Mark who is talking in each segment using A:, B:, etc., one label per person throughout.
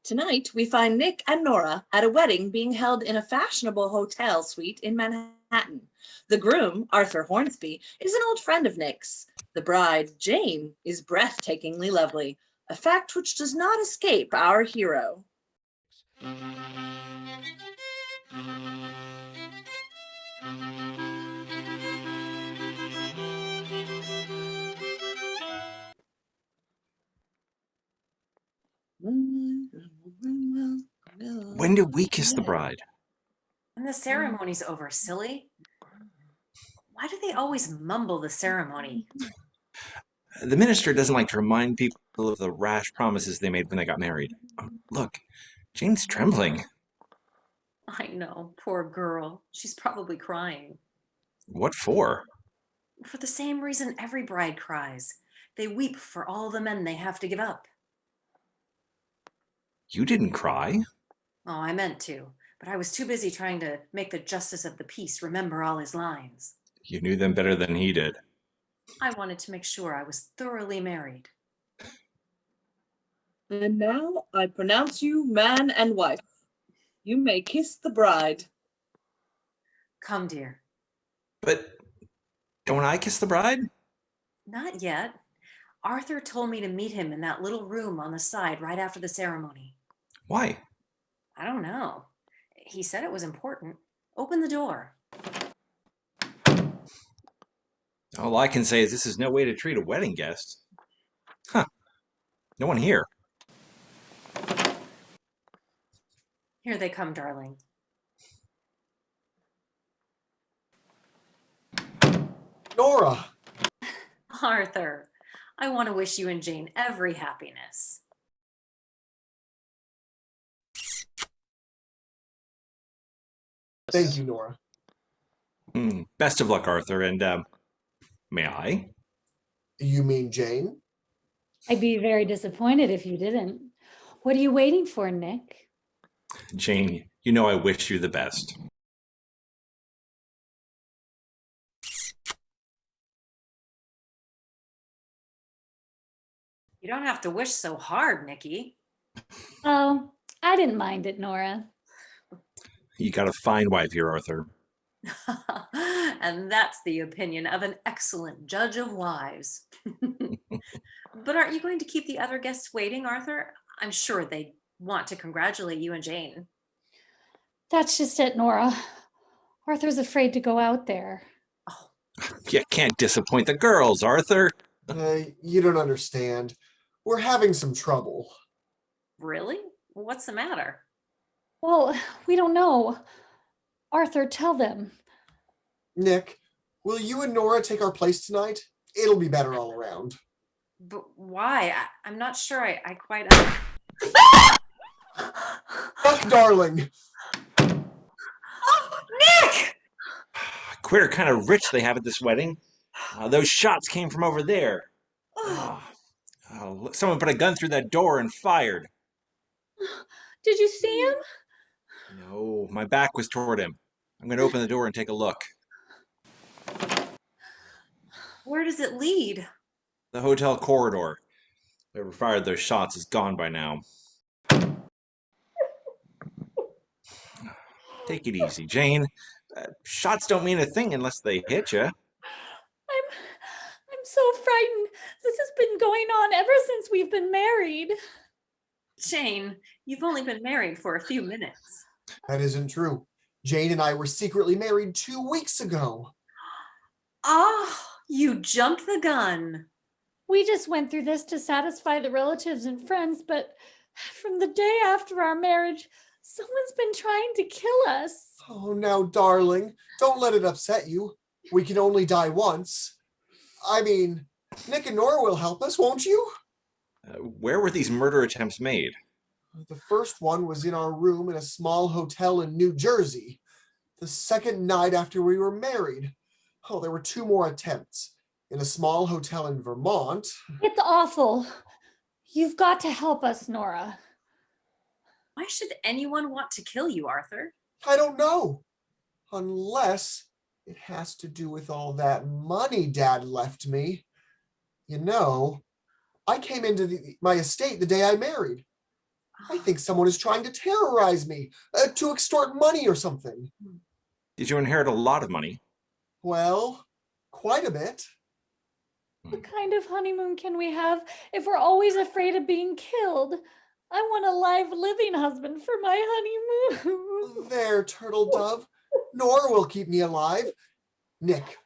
A: Tonight, we find Nick and Nora at a wedding being held in a fashionable hotel suite in Manhattan. The groom, Arthur Hornsby, is an old friend of Nick's. The bride, Jane, is breathtakingly lovely, a fact which does not escape our hero.
B: When did we kiss the bride?
C: When the ceremony's over, silly. Why do they always mumble the ceremony?
B: The minister doesn't like to remind people of the rash promises they made when they got married. Oh, look, Jane's trembling.
C: I know, poor girl. She's probably crying.
B: What for?
C: For the same reason every bride cries. They weep for all the men they have to give up.
B: You didn't cry.
C: Oh, I meant to, but I was too busy trying to make the justice of the peace remember all his lines.
B: You knew them better than he did.
C: I wanted to make sure I was thoroughly married.
A: And now I pronounce you man and wife. You may kiss the bride.
C: Come, dear.
B: But don't I kiss the bride?
C: Not yet. Arthur told me to meet him in that little room on the side right after the ceremony.
B: Why?
C: I don't know. He said it was important. Open the door.
B: All I can say is this is no way to treat a wedding guest. Huh. No one here.
C: Here they come, darling.
D: Nora!
C: Arthur, I want to wish you and Jane every happiness.
D: Thank you, Nora.
B: Best of luck, Arthur, and, may I?
D: You mean Jane?
E: I'd be very disappointed if you didn't. What are you waiting for, Nick?
B: Jane, you know I wish you the best.
C: You don't have to wish so hard, Nikki.
E: Oh, I didn't mind it, Nora.
B: You got a fine wife here, Arthur.
C: And that's the opinion of an excellent judge of wives. But aren't you going to keep the other guests waiting, Arthur? I'm sure they want to congratulate you and Jane.
E: That's just it, Nora. Arthur's afraid to go out there.
C: Oh,
B: You can't disappoint the girls, Arthur.
D: You don't understand. We're having some trouble.
C: really? What's the matter?
E: Well, we don't know. Arthur, tell them.
D: Nick, will you and Nora take our place tonight? It'll be better all around.
C: But why? I'm not sure I quite...
D: Fuck, darling!
C: Oh, Nick!
B: Queer kind of rich they have at this wedding. Those shots came from over there. Someone put a gun through that door and fired.
E: Did you see him?
B: No, my back was toward him. I'm going to open the door and take a look.
C: Where does it lead?
B: The hotel corridor. Whoever fired those shots is gone by now. Take it easy, Jane. Shots don't mean a thing unless they hit you.
E: I'm so frightened. This has been going on ever since we've been married.
C: Jane, you've only been married for a few minutes.
D: That isn't true. Jane and I were secretly married 2 weeks ago.
C: Oh, you jumped the gun.
E: We just went through this to satisfy the relatives and friends, but from the day after our marriage, someone's been trying to kill us.
D: Oh, now, darling, don't let it upset you. We can only die once. I mean, Nick and Nora will help us, won't you?
B: Where were these murder attempts made?
D: The first one was in our room in a small hotel in New Jersey. The second night after we were married. Oh, there were 2 more attempts. In a small hotel in Vermont.
E: It's awful. You've got to help us, Nora.
C: Why should anyone want to kill you, Arthur?
D: I don't know. Unless it has to do with all that money Dad left me. You know, I came into my estate the day I married. I think someone is trying to terrorize me, to extort money or something.
B: Did you inherit a lot of money?
D: Well, quite a bit.
E: What kind of honeymoon can we have if we're always afraid of being killed? I want a live living husband for my honeymoon.
D: There, turtle dove. Nora will keep me alive. Nick,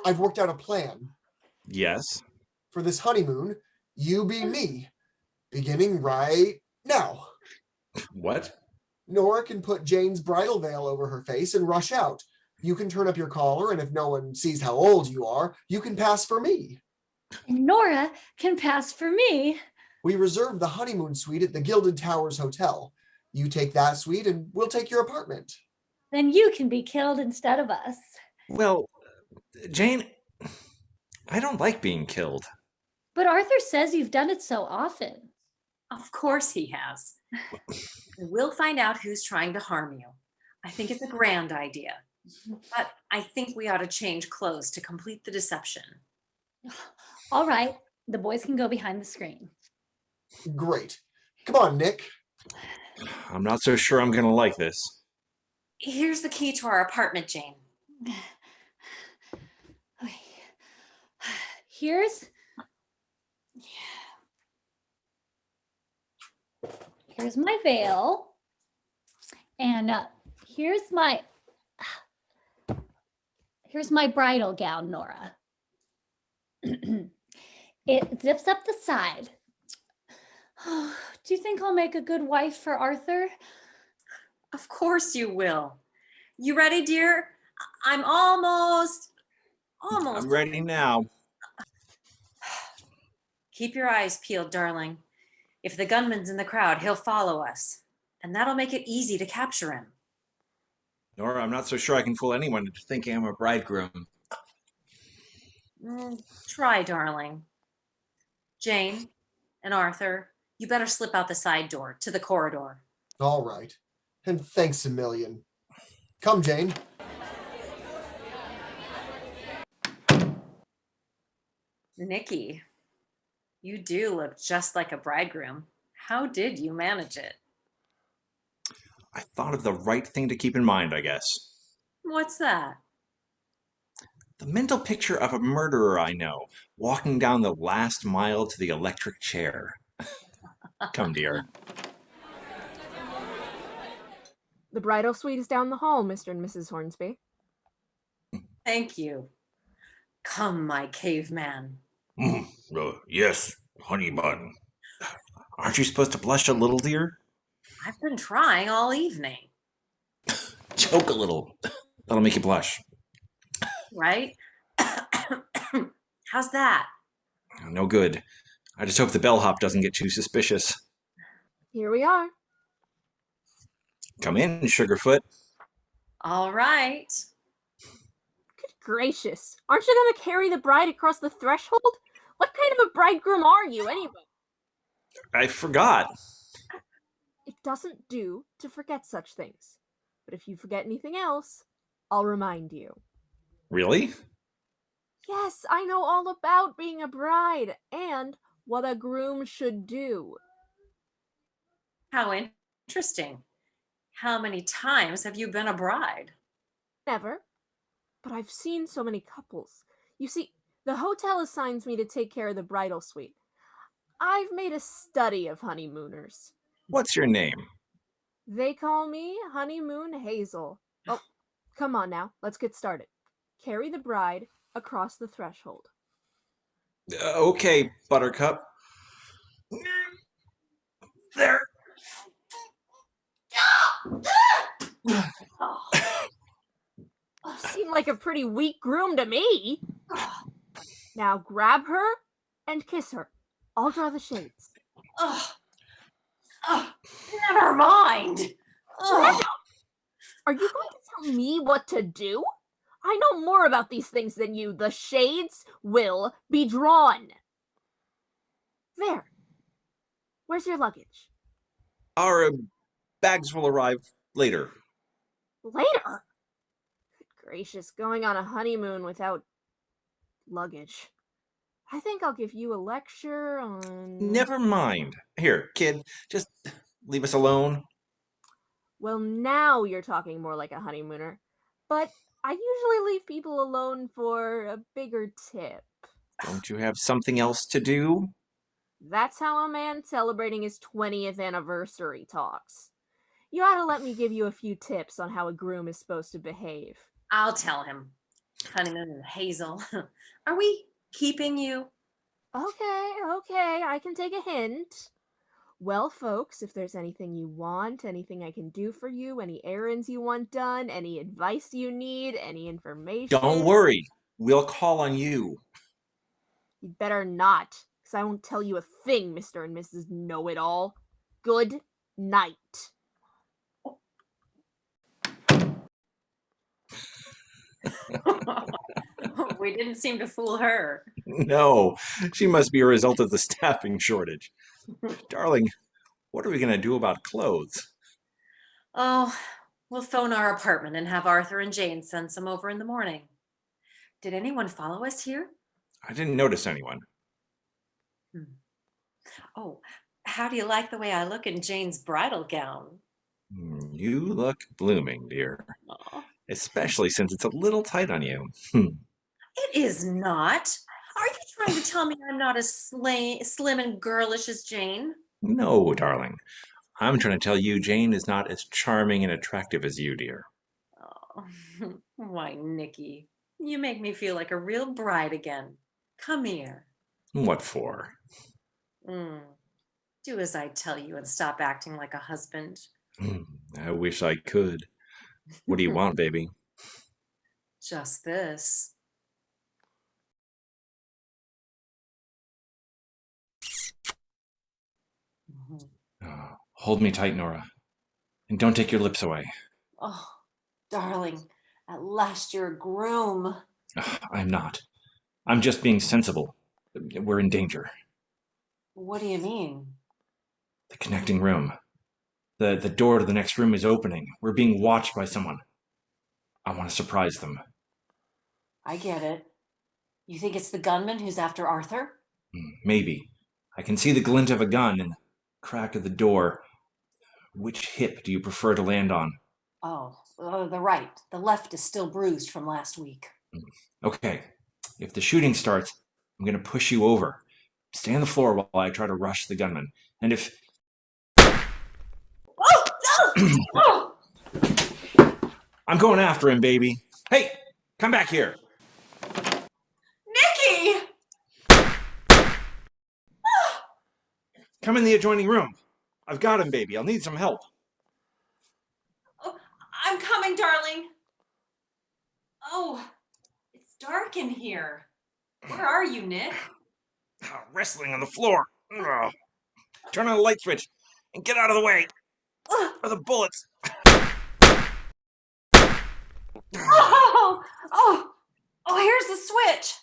D: I've worked out a plan.
B: Yes.
D: For this honeymoon, you be me, beginning right now.
B: What?
D: Nora can put Jane's bridal veil over her face and rush out. You can turn up your collar, and if no one sees how old you are, you can pass for me.
E: And Nora can pass for me.
D: We reserved the honeymoon suite at the Gilded Towers Hotel. You take that suite, and we'll take your apartment.
E: Then you can be killed instead of us.
B: Well, Jane, I don't like being killed.
E: But Arthur says you've done it so often.
C: Of course he has. We'll find out who's trying to harm you. I think it's a grand idea. But I think we ought to change clothes to complete the deception.
E: All right, the boys can go behind the screen.
D: Great. Come on, Nick.
B: I'm not so sure I'm gonna like this.
C: Here's the key to our apartment, Jane.
E: Okay. Here's my veil, and here's my bridal gown, Nora. It zips up the side. Do you think I'll make a good wife for Arthur?
C: Of course you will. You ready, dear? I'm almost.
B: I'm ready now.
C: Keep your eyes peeled, darling. If the gunman's in the crowd, he'll follow us. And that'll make it easy to capture him.
B: Nora, I'm not so sure I can fool anyone into thinking I'm a bridegroom.
C: Try, darling. Jane and Arthur, you better slip out the side door to the corridor.
D: All right. And thanks a million. Come, Jane.
C: Nikki, you do look just like a bridegroom. How did you manage it?
B: I thought of the right thing to keep in mind, I guess.
C: What's that?
B: The mental picture of a murderer I know, walking down the last mile to the electric chair. Come, dear.
F: The bridal suite is down the hall, Mr. and Mrs. Hornsby.
C: Thank you. Come, my caveman.
B: Yes, honey bun. Aren't you supposed to blush a little, dear?
C: I've been trying all evening.
B: Choke a little. That'll make you blush.
C: Right? How's that?
B: No good. I just hope the bellhop doesn't get too suspicious.
F: Here we are.
B: Come in, Sugarfoot.
C: All right.
F: Good gracious. Aren't you going to carry the bride across the threshold? What kind of a bridegroom are you, anyway?
B: I forgot.
F: It doesn't do to forget such things. But if you forget anything else, I'll remind you.
B: Really?
F: Yes, I know all about being a bride and what a groom should do.
C: How interesting. How many times have you been a bride?
F: Never. But I've seen so many couples. You see, the hotel assigns me to take care of the bridal suite. I've made a study of honeymooners.
B: What's your name?
F: They call me Honeymoon Hazel. Oh, come on now, let's get started. Carry the bride across the threshold.
B: Okay, Buttercup. There.
F: Seemed like a pretty weak groom to me. Now grab her and kiss her. I'll draw the shades.
C: Never mind.
F: Are you going to tell me what to do? I know more about these things than you. The shades will be drawn. There. Where's your luggage?
B: Our bags will arrive later.
F: Later? Good gracious, going on a honeymoon without luggage. I think I'll give you a lecture on...
B: Never mind. Here, kid, just Leave us alone?
F: Well, now you're talking more like a honeymooner. But I usually leave people alone for a bigger tip.
B: Don't you have something else to do?
F: That's how a man celebrating his 20th anniversary talks. You ought to let me give you a few tips on how a groom is supposed to behave.
C: I'll tell him. Honeymoon and Hazel. Are we keeping you?
F: Okay, I can take a hint. Well, folks, if there's anything you want, anything I can do for you, any errands you want done, any advice you need, any information...
B: Don't worry. We'll call on you.
F: You'd better not, because I won't tell you a thing, Mr. and Mrs. Know-It-All. Good night.
C: We didn't seem to fool her.
B: No, she must be a result of the staffing shortage. Darling, what are we going to do about clothes?
C: Oh, we'll phone our apartment and have Arthur and Jane send some over in the morning. Did anyone follow us here?
B: I didn't notice anyone.
C: Oh, how do you like the way I look in Jane's bridal gown?
B: You look blooming, dear.
C: Aw.
B: Especially since it's a little tight on you.
C: It is not. Are you trying to tell me I'm not as slim and girlish as Jane?
B: No, darling. I'm trying to tell you Jane is not as charming and attractive as you, dear.
C: Oh, why, Nikki, you make me feel like a real bride again. Come here.
B: What for?
C: Do as I tell you and stop acting like a husband.
B: I wish I could. What do you want, baby?
C: Just this.
B: Hold me tight, Nora. And don't take your lips away.
C: Oh, darling, at last you're a groom.
B: I'm not. I'm just being sensible. We're in danger.
C: What do you mean?
B: The connecting room. The door to the next room is opening. We're being watched by someone. I want to surprise them.
C: I get it. You think it's the gunman who's after Arthur?
B: Maybe. I can see the glint of a gun in the crack of the door. Which hip do you prefer to land on?
C: Oh, the right. The left is still bruised from last week.
B: Okay. If the shooting starts, I'm going to push you over. Stay on the floor while I try to rush the gunman. And if...
C: Oh! Oh!
B: I'm going after him, baby. Hey, come back here.
C: Nikki!
B: Come in the adjoining room. I've got him, baby. I'll need some help.
C: Oh, I'm coming, darling. Oh, it's dark in here. Where are you, Nick?
B: Wrestling on the floor. Ugh. Turn on the light switch and get out of the way. Or the bullets.
C: Oh, here's the switch.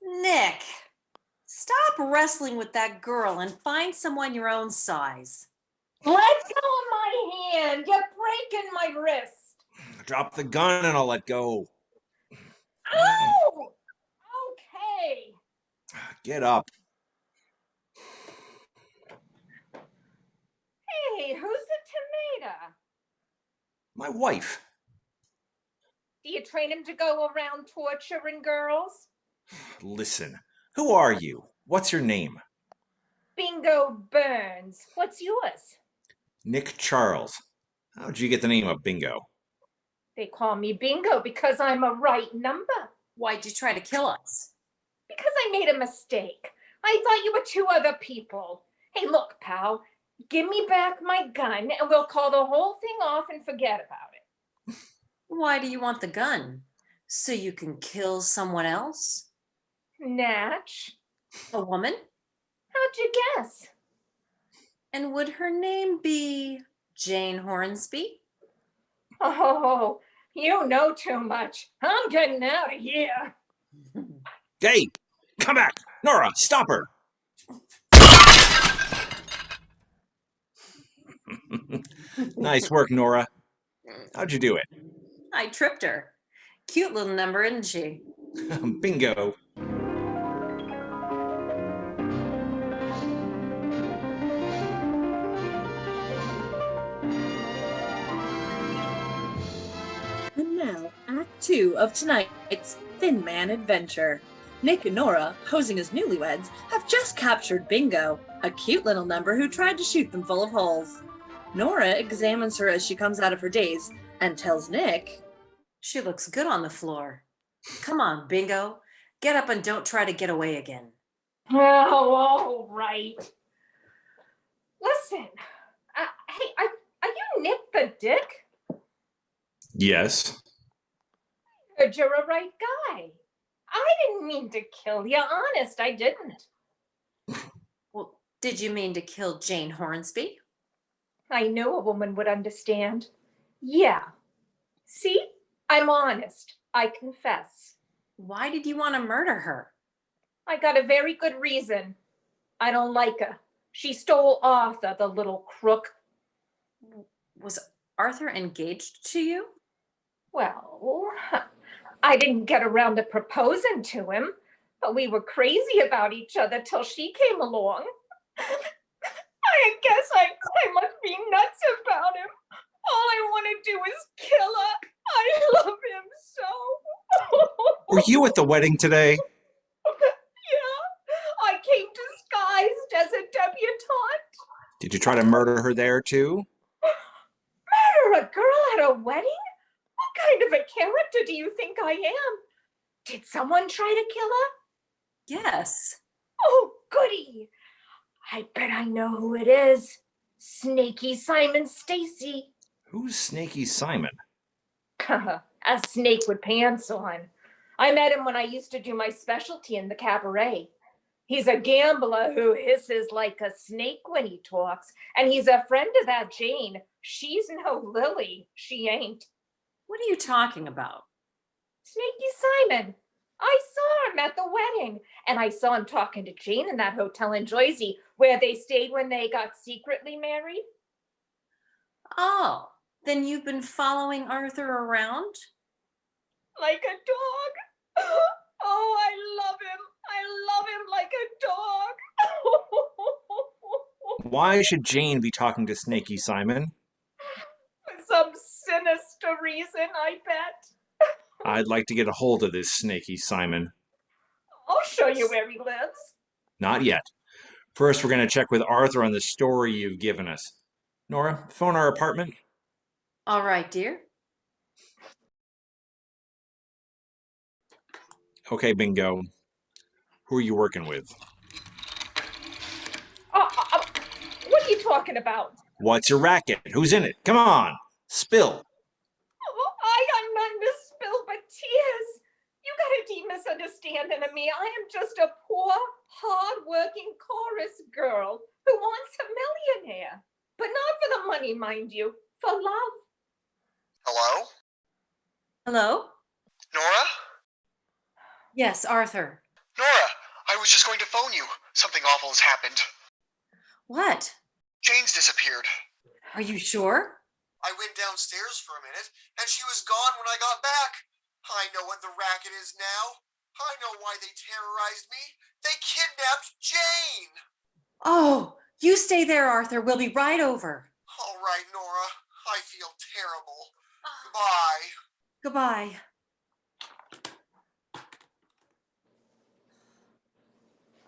C: Nick, stop wrestling with that girl and find someone your own size.
E: Let go of my hand. You're breaking my wrist.
B: Drop the gun and I'll let go.
E: Ow! Okay.
B: Get up.
E: Hey, who's the tomato?
B: My wife.
E: Do you train him to go around torturing girls?
B: Listen, who are you? What's your name?
E: Bingo Burns. What's yours?
B: Nick Charles. How'd you get the name of Bingo?
E: They call me Bingo because I'm a right number.
C: Why'd you try to kill us?
E: Because I made a mistake. I thought you were two other people. Hey, look, pal. Give me back my gun and we'll call the whole thing off and forget about it.
C: Why do you want the gun? So you can kill someone else?
E: Natch.
C: A woman?
E: How'd you guess?
C: And would her name be Jane Hornsby?
E: Oh, you know too much. I'm getting out of here.
B: Hey, come back. Nora, stop her. Nice work, Nora. How'd you do it?
C: I tripped her. Cute little number, isn't she?
B: Bingo.
A: Act 2 of tonight's Thin Man adventure. Nick and Nora, posing as newlyweds, have just captured Bingo, a cute little number who tried to shoot them full of holes. Nora examines her as she comes out of her daze and tells Nick,
C: She looks good on the floor. Come on, Bingo. Get up and don't try to get away again.
E: Oh, all right. Listen, hey, are you Nick the Dick?
B: Yes.
E: Heard you're a right guy. I didn't mean to kill you, honest, I didn't.
C: Well, did you mean to kill Jane Hornsby?
E: I knew a woman would understand. Yeah. See, I'm honest, I confess.
C: Why did you want to murder her?
E: I got a very good reason. I don't like her. She stole Arthur, the little crook.
C: Was Arthur engaged to you?
E: Well, I didn't get around to proposing to him, but we were crazy about each other till she came along. I guess I must be nuts about him. All I want to do is kill her. I love him so.
B: Were you at the wedding today?
E: Yeah, I came disguised as a debutante.
B: Did you try to murder her there too?
E: Murder a girl at a wedding? What kind of a character do you think I am? Did someone try to kill her?
C: Yes.
E: Oh, goody. I bet I know who it is. Snaky Simon Stacy.
B: Who's Snaky Simon?
E: A snake with pants on. I met him when I used to do my specialty in the cabaret. He's a gambler who hisses like a snake when he talks, and he's a friend of that Jane. She's no Lily. She ain't.
C: What are you talking about?
E: Snaky Simon. I saw him at the wedding, and I saw him talking to Jane in that hotel in Jersey where they stayed when they got secretly married.
C: Oh, then you've been following Arthur around?
E: Like a dog. Oh, I love him. I love him like a dog.
B: Why should Jane be talking to Snaky Simon?
E: For some sinister reason, I bet.
B: I'd like to get a hold of this Snaky Simon.
E: I'll show you where he lives.
B: Not yet. First, we're going to check with Arthur on the story you've given us. Nora, phone our apartment.
C: All right, dear.
B: Okay, Bingo. Who are you working with?
E: What are you talking about?
B: What's your racket? Who's in it? Come on, spill.
E: Oh, I got none to spill but tears. You got a deep misunderstanding of me. I am just a poor, hard-working chorus girl who wants a millionaire. But not for the money, mind you, for love.
G: Hello?
C: Hello?
G: Nora?
C: Yes, Arthur.
G: Nora, I was just going to phone you. Something awful has happened.
C: What?
G: Jane's disappeared.
C: Are you sure?
D: I went downstairs for a minute, and she was gone when I got back. I know what the racket is now. I know why they terrorized me. They kidnapped Jane.
C: Oh, you stay there, Arthur. We'll be right over.
D: All right, Nora. I feel terrible. Goodbye.
C: Goodbye.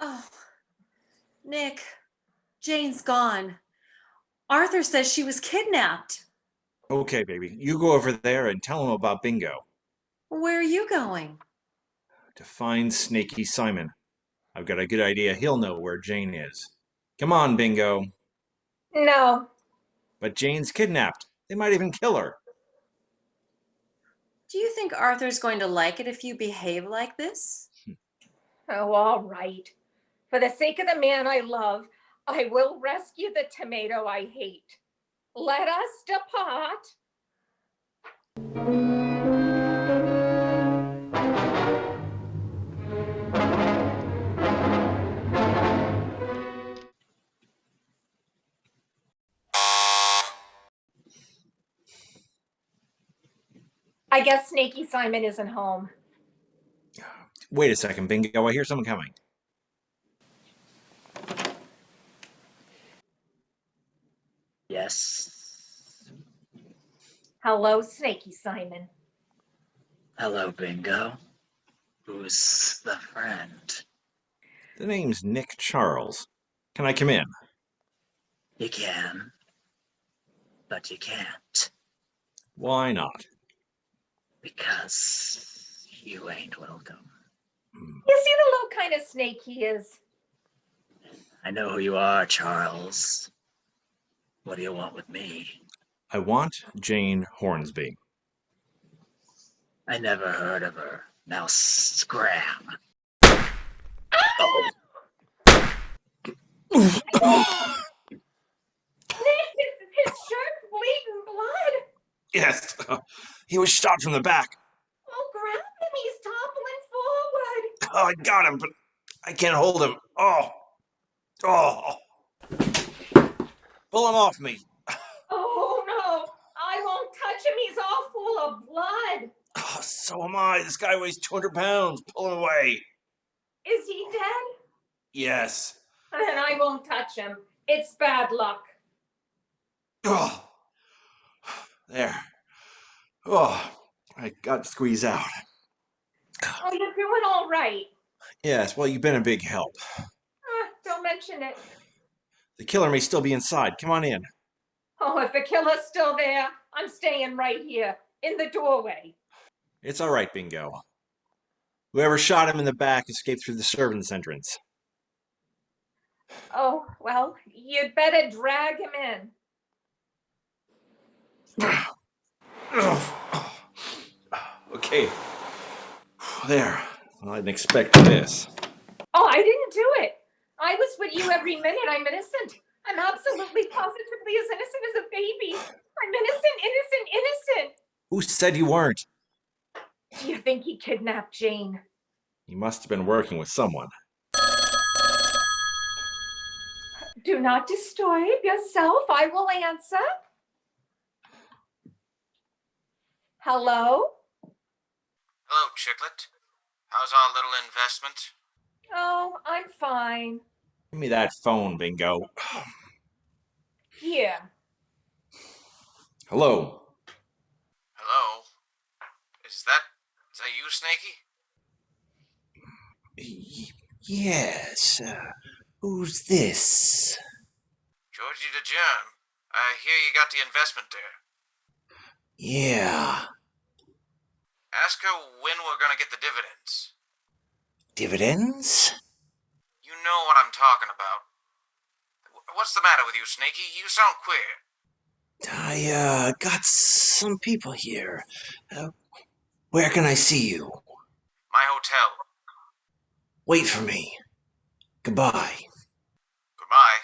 C: Oh, Nick, Jane's gone. Arthur says she was kidnapped.
B: Okay, baby. You go over there and tell him about Bingo.
C: Where are you going?
B: To find Snaky Simon. I've got a good idea he'll know where Jane is. Come on, Bingo.
E: No.
B: But Jane's kidnapped. They might even kill her.
C: Do you think Arthur's going to like it if you behave like this?
E: Oh, all right. For the sake of the man I love, I will rescue the tomato I hate. Let us depart. I guess Snaky Simon isn't home.
B: Wait a second, Bingo. I hear someone coming.
A: Yes.
E: Hello, Snaky Simon.
H: Hello, Bingo. Who's the friend?
B: The name's Nick Charles. Can I come in?
H: You can, but you can't,
B: Why not?
H: because you ain't welcome.
E: You see the little kind of snake he is?
H: I know who you are, Charles. What do you want with me?
B: I want Jane Hornsby.
H: I never heard of her. Now scram. Oh,
E: Nick, his shirt's bleeding blood.
B: Yes, he was shot from the back.
E: Oh, grab him. He's toppling forward.
B: Oh, I got him, but I can't hold him. Oh. Pull him off me.
E: Oh, no. I won't touch him. He's all full of blood.
B: Oh, so am I. This guy weighs 200 pounds. Pull him away.
E: Is he dead?
B: Yes.
E: Then I won't touch him. It's bad luck.
B: Oh. There. Oh, I got to squeeze out.
E: Oh, you're doing all right.
B: Yes, well, you've been a big help.
E: Don't mention it.
B: The killer may still be inside. Come on in.
E: Oh, if the killer's still there, I'm staying right here in the doorway.
B: It's all right, Bingo. Whoever shot him in the back escaped through the servants' entrance.
E: Oh, well, you'd better drag him in.
B: Okay. There. Well, I didn't expect this.
E: Oh, I didn't do it. I was with you every minute. I'm innocent. I'm absolutely positively as innocent as a baby. I'm innocent.
B: Who said you weren't?
E: Do you think he kidnapped Jane?
B: You must have been working with someone.
E: Do not disturb yourself. I will answer. Hello?
I: Hello, Chicklet. How's our little investment?
E: Oh, I'm fine.
B: Give me that phone, Bingo.
E: Here.
B: Hello.
I: Hello? Is that you, Snaky?
B: Yes. Who's this?
I: Georgie DeGerm. I hear you got the investment there.
B: Yeah.
I: Ask her when we're gonna get the dividends.
B: Dividends?
I: You know what I'm talking about. What's the matter with you, Snaky? You sound queer.
B: I, got some people here. Where can I see you?
I: My hotel.
B: Wait for me. Goodbye.
I: Goodbye.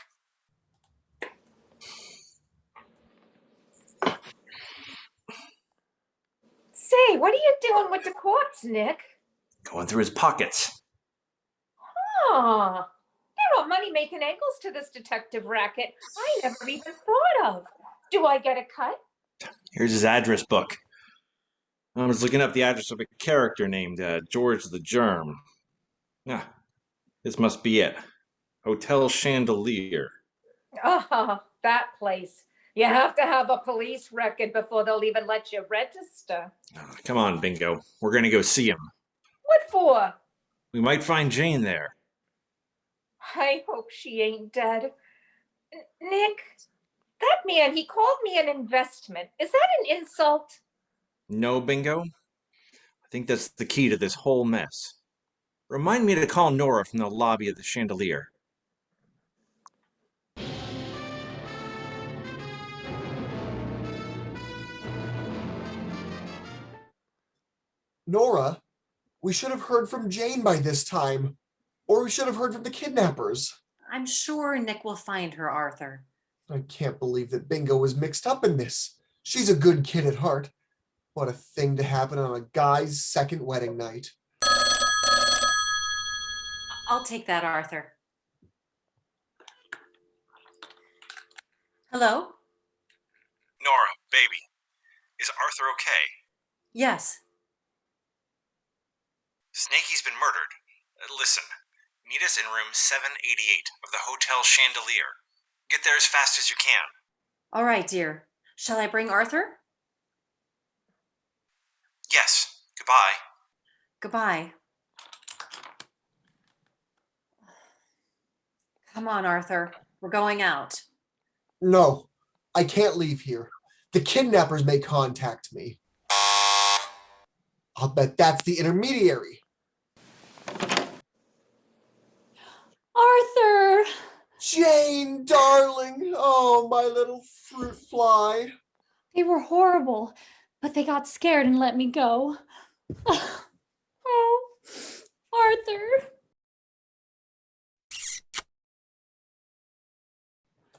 E: Say, what are you doing with the corpse, Nick?
B: Going through his pockets.
E: Oh, there are money-making angles to this detective racket I never even thought of. Do I get a cut?
B: Here's his address book. I was looking up the address of a character named George the Germ. This must be it. Hotel Chandelier.
E: Oh, that place. You have to have a police record before they'll even let you register.
B: Come on, Bingo. We're gonna go see him.
E: What for?
B: We might find Jane there.
E: I hope she ain't dead. Nick, that man, he called me an investment. Is that an insult?
B: No, Bingo? I think that's the key to this whole mess. Remind me to call Nora from the lobby of the Chandelier.
D: Nora, we should have heard from Jane by this time. Or we should have heard from the kidnappers.
C: I'm sure Nick will find her, Arthur.
D: I can't believe that Bingo was mixed up in this. She's a good kid at heart. What a thing to happen on a guy's second wedding night.
C: I'll take that, Arthur. Hello?
B: Nora, baby. Is Arthur okay?
C: Yes.
B: Snaky's been murdered. Listen, meet us in room 788 of the Hotel Chandelier. Get there as fast as you can.
C: All right, dear. Shall I bring Arthur?
B: Yes. Goodbye.
I: Goodbye.
C: Goodbye. Come on, Arthur. We're going out.
D: No, I can't leave here. The kidnappers may contact me. I'll bet that's the intermediary.
J: Arthur!
D: Jane, darling. Oh, my little fruit fly.
J: They were horrible, but they got scared and let me go. Oh, Arthur.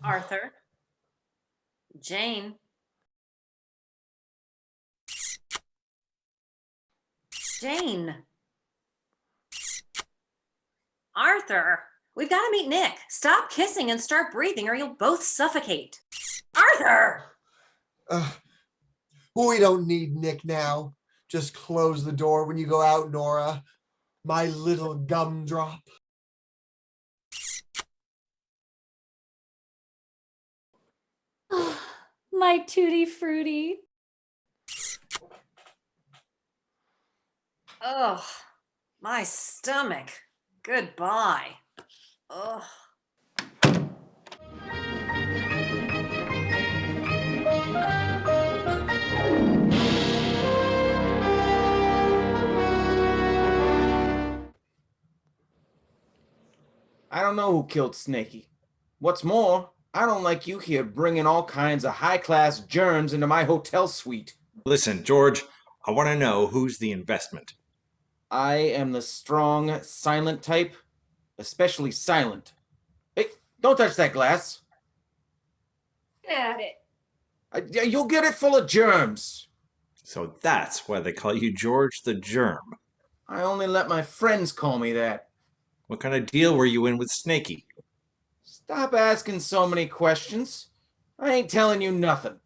C: Arthur. Jane. Jane. Arthur. We've got to meet Nick. Stop kissing and start breathing or you'll both suffocate. Arthur!
D: We don't need Nick now. Just close the door when you go out, Nora. My little gumdrop.
J: My tutti frutti.
C: Ugh, my stomach. Goodbye. Ugh.
K: I don't know who killed Snaky. What's more, I don't like you here bringing all kinds of high-class germs into my hotel suite.
B: Listen, George, I want to know who's the investment.
K: I am the strong, silent type, especially silent. Hey, don't touch that glass.
E: At it.
K: You'll get it full of germs.
B: So that's why they call you George the Germ.
K: I only let my friends call me that.
B: What kind of deal were you in with Snaky?
K: Stop asking so many questions. I ain't telling you nothing.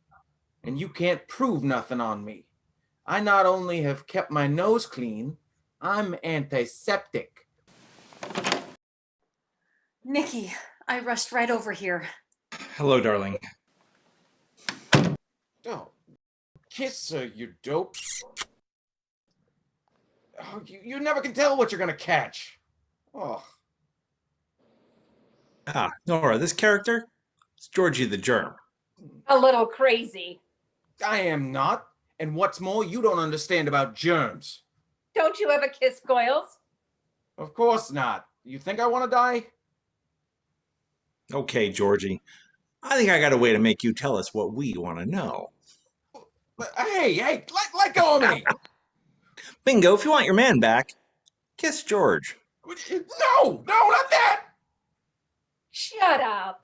K: And you can't prove nothing on me. I not only have kept my nose clean, I'm antiseptic.
C: Nikki, I rushed right over here.
B: Hello, darling.
K: Oh, kiss her, you dope. Oh, you never can tell what you're gonna catch. Oh.
B: Ah, Nora, this character? It's Georgie the Germ.
E: A little crazy.
K: I am not. And what's more, you don't understand about germs.
E: Don't you ever kiss Goyles?
K: Of course not. You think I want to die?
B: Okay, Georgie. I think I got a way to make you tell us what we want to know.
K: But, hey, let go of me.
B: Bingo, if you want your man back, kiss George.
K: No, not that.
E: Shut up.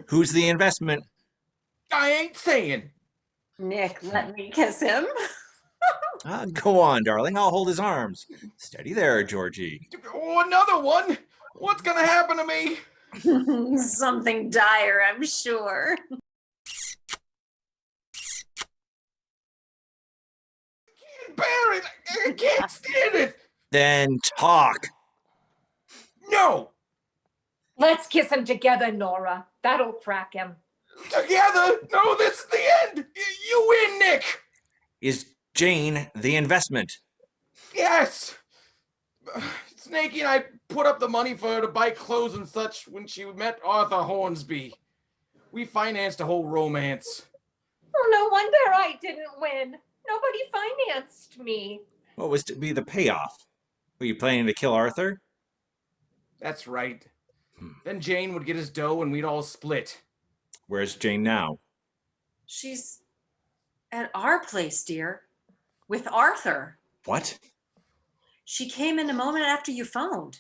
B: Who's the investment?
K: I ain't saying.
C: Nick, let me kiss him.
B: Go on, darling. I'll hold his arms. Steady there, Georgie.
K: Oh, another one. What's gonna happen to me?
C: Something dire, I'm sure.
K: I can't bear it. I can't stand it.
B: Then talk.
K: No.
E: Let's kiss him together, Nora. That'll crack him.
K: Together? No, this is the end. You win, Nick.
B: Is Jane the investment?
K: Yes. Snaky and I put up the money for her to buy clothes and such when she met Arthur Hornsby. We financed a whole romance.
E: Oh, no wonder I didn't win. Nobody financed me.
B: What was to be the payoff? Were you planning to kill Arthur?
K: That's right. Then Jane would get his dough and we'd all split.
B: Where's Jane now?
C: She's at our place, dear, with Arthur.
B: What?
C: She came in a moment after you phoned.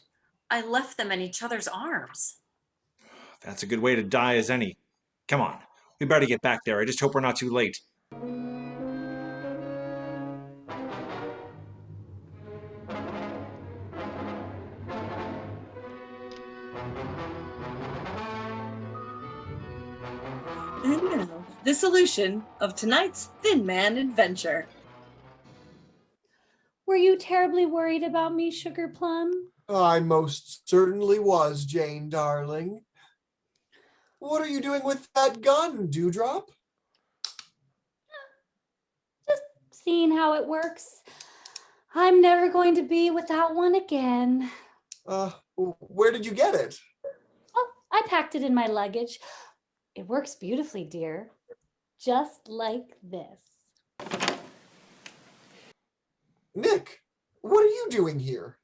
C: I left them in each other's arms.
B: That's a good way to die as any. Come on, we better get back there. I just hope we're not too late.
A: And now, the solution of tonight's Thin Man adventure.
J: Were you terribly worried about me, Sugar Plum?
D: I most certainly was, Jane, darling. What are you doing with that gun, Dewdrop?
J: seen how it works. I'm never going to be without one again.
D: Where did you get it?
J: Oh, I packed it in my luggage. It works beautifully, dear. Just like this.
D: Nick, what are you doing here?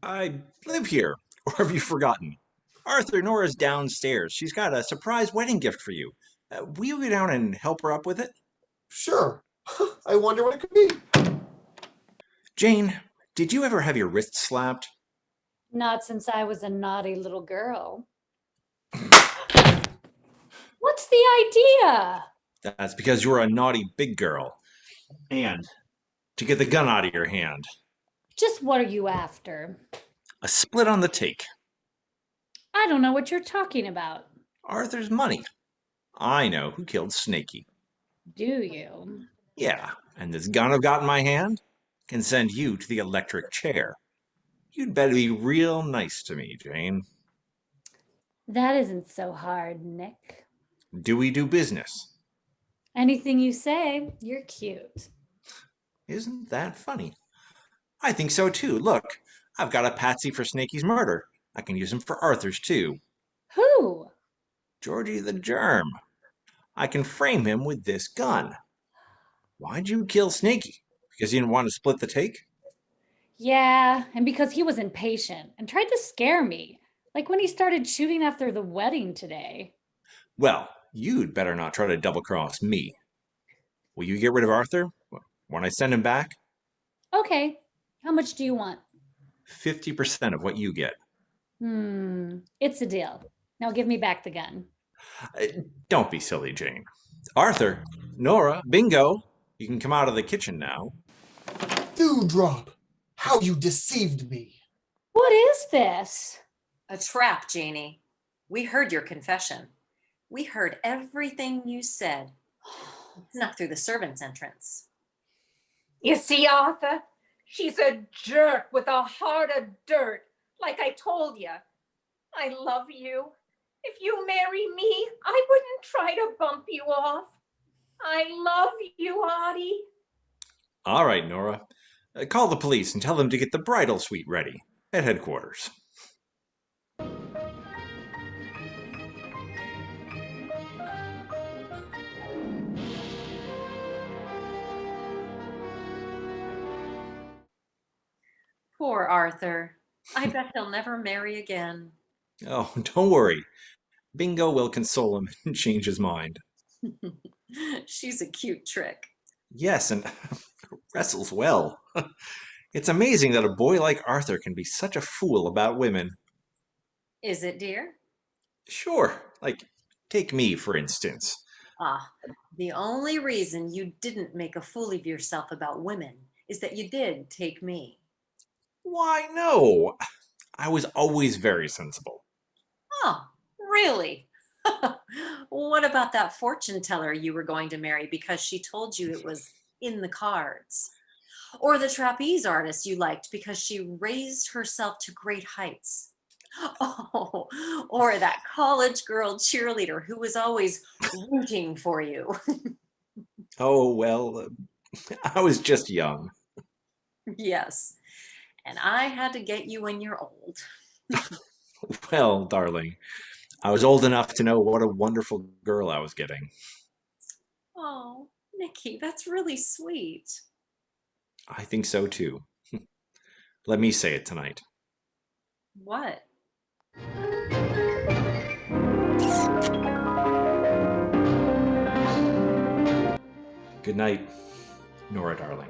B: I live here. Or have you forgotten? Arthur, Nora's downstairs. She's got a surprise wedding gift for you. Will you go down and help her up with it?
D: Sure. I wonder what it could be.
B: Jane, did you ever have your wrist slapped?
J: Not since I was a naughty little girl. What's the idea?
B: That's because you're a naughty big girl. And to get the gun out of your hand.
J: Just what are you after?
B: A split on the take.
J: I don't know what you're talking about.
B: Arthur's money. I know who killed Snaky.
J: Do you?
B: Yeah, and this gun I've got in my hand can send you to the electric chair. You'd better be real nice to me, Jane.
J: That isn't so hard, Nick.
B: Do we do business?
J: Anything you say, you're cute.
B: Isn't that funny? I think so too. Look, I've got a patsy for Snaky's murder. I can use him for Arthur's too.
J: Who?
B: Georgie the Germ. I can frame him with this gun. Why'd you kill Snaky? Because you didn't want to split the take?
J: Yeah, and because he was impatient and tried to scare me, like when he started shooting after the wedding today.
B: Well, you'd better not try to double-cross me. Will you get rid of Arthur when I send him back?
J: Okay, how much do you want?
B: 50% of what you get.
J: It's a deal. Now give me back the gun.
B: Don't be silly, Jane. Arthur, Nora, Bingo, you can come out of the kitchen now.
D: Dewdrop, how you deceived me.
J: What is this?
C: A trap, Janie. We heard your confession. We heard everything you said. Snuck through the servants' entrance.
E: You see, Arthur? She's a jerk with a heart of dirt, like I told you. I love you. If you marry me, I wouldn't try to bump you off. I love you, Artie.
B: All right, Nora. Call the police and tell them to get the bridal suite ready at headquarters.
C: Poor Arthur. I bet he'll never marry again.
B: Oh, don't worry. Bingo will console him and change his mind.
C: She's a cute trick.
B: Yes, and wrestles well. It's amazing that a boy like Arthur can be such a fool about women.
C: Is it, dear?
B: Sure, like, take me, for instance.
C: The only reason you didn't make a fool of yourself about women is that you did take me.
B: Why, no. I was always very sensible.
C: Oh, really? What about that fortune teller you were going to marry because she told you it was in the cards? Or the trapeze artist you liked because she raised herself to great heights? Oh, or that college girl cheerleader who was always rooting for you?
B: Oh, well, I was just young.
C: Yes, and I had to get you when you're old.
B: Well, darling, I was old enough to know what a wonderful girl I was getting.
C: Oh, Nikki, that's really sweet.
B: I think so, too. Let me say it tonight.
C: What?
B: Good night, Nora, darling.